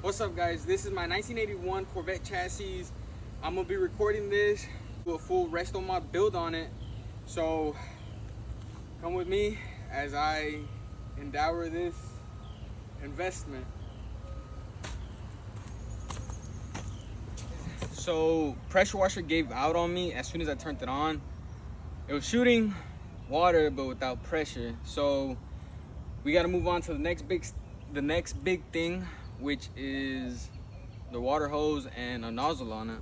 What's up, guys? This is my 1981 Corvette chassis. I'm gonna be recording this with a full Restomod build on it. So come with me as I endow this investment. So pressure washer gave out on me as soon as I turned it on. It was shooting water but without pressure. So we got to move on to the next big thing, which is the water hose and a nozzle on it.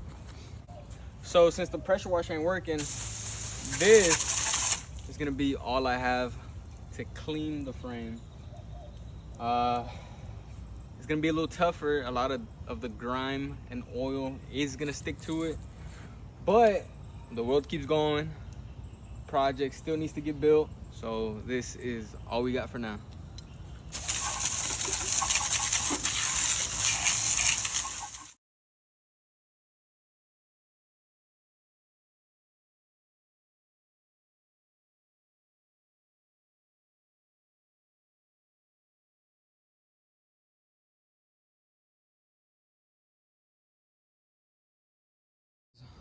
So since the pressure washer ain't working, this is gonna be all I have to clean the frame. It's gonna be a little tougher. A lot of the grime and oil is gonna stick to it, but the world keeps going. Project still needs to get built, so this is all we got for now.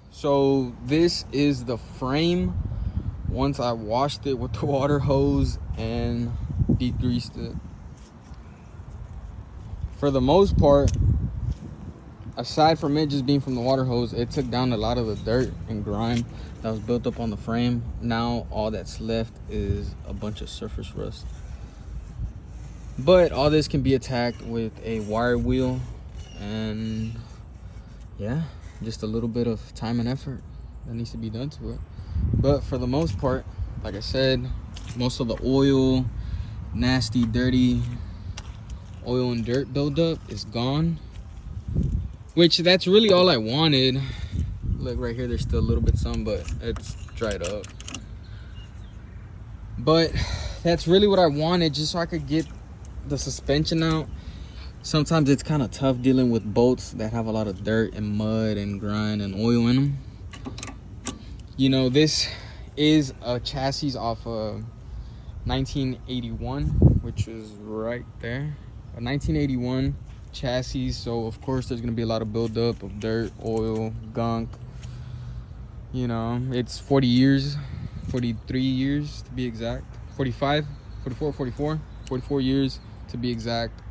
So this is the frame once I washed it with the water hose and degreased it. For the most part, aside from it just being from the water hose, it took down a lot of the dirt and grime that was built up on the frame. Now all that's left is a bunch of surface rust. But all this can be attacked with a wire wheel, and yeah, just a little bit of time and effort that needs to be done to it. But for the most part, like I said, most of the oil, nasty, dirty oil and dirt buildup is gone, which that's really all I wanted. Look right here, there's still a little bit some, but it's dried up. But that's really what I wanted, just so I could get the suspension out. Sometimes it's kind of tough dealing with bolts that have a lot of dirt and mud and grime and oil in them. You know, this is a chassis off of 1981, which is right there. A 1981 chassis, so of course there's gonna be a lot of buildup of dirt, oil, gunk. You know, it's 40 years, 43 years to be exact. 45, 44, 44, 44 years to be exact.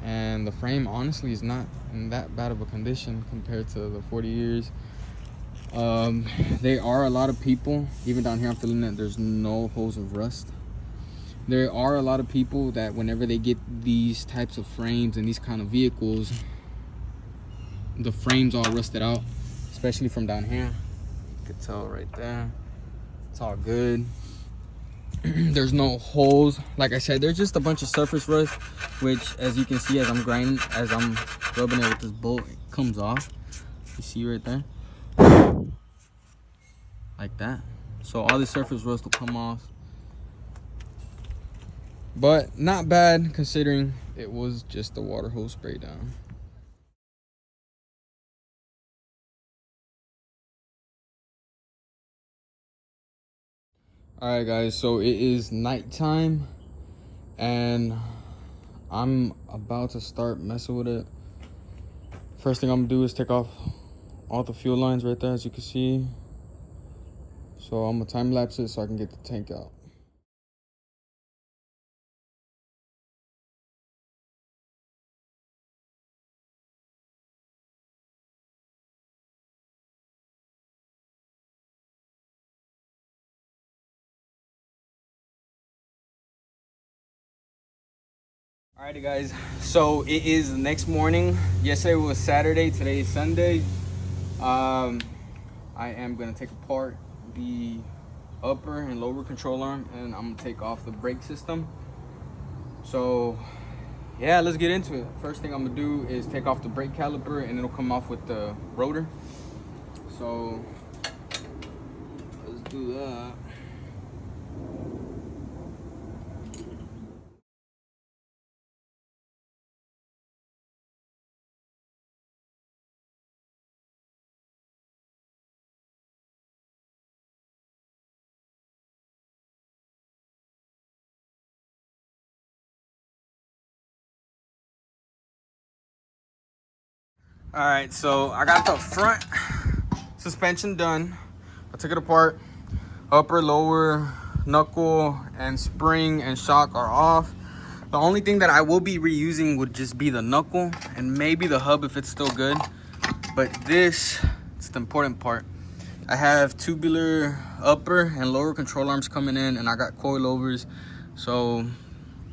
And the frame honestly is not in that bad of a condition compared to the 40 years. There are a lot of people, even down here I'm feeling that there's no holes of rust. There are a lot of people that whenever they get these types of frames and these kind of vehicles, the frames all rusted out, especially from down here. You could tell right there, it's all good. There's no holes. Like I said, there's just a bunch of surface rust, which as you can see, as I'm rubbing it with this bolt, it comes off. You see right there, like that. So all the surface rust will come off, but not bad considering it was just the water hose spray down. All right, guys, so it is nighttime and I'm about to start messing with it. First thing I'm gonna do is take off all the fuel lines right there, as you can see. So I'm gonna time lapse it so I can get the tank out. Alrighty, guys, so it is the next morning. Yesterday was Saturday, today is Sunday. I am gonna take apart the upper and lower control arm, and I'm gonna take off the brake system. So yeah, let's get into it. First thing I'm gonna do is take off the brake caliper, and it'll come off with the rotor. So let's do that. All right, so I got the front suspension done. I took it apart. Upper, lower, knuckle, and spring and shock are off. The only thing that I will be reusing would just be the knuckle and maybe the hub if it's still good. But this, it's the important part. I have tubular upper and lower control arms coming in, and I got coilovers. So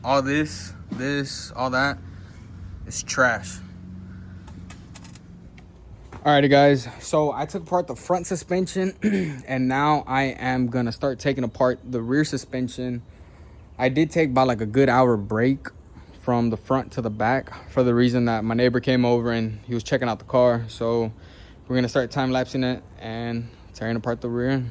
all this, all that is trash. Alrighty guys, so I took apart the front suspension and now I am gonna start taking apart the rear suspension. I did take about like a good hour break from the front to the back for the reason that my neighbor came over and he was checking out the car. So we're gonna start time-lapsing it and tearing apart the rear.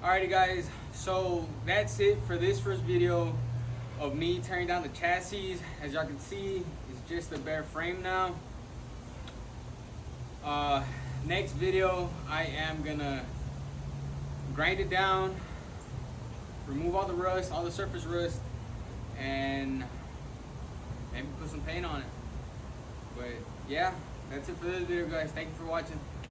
Alrighty guys, so that's it for this first video of me tearing down the chassis. As y'all can see, it's just a bare frame now. Next video, I am gonna grind it down, remove all the rust, all the surface rust, and maybe put some paint on it. But yeah, that's it for this video guys. Thank you for watching.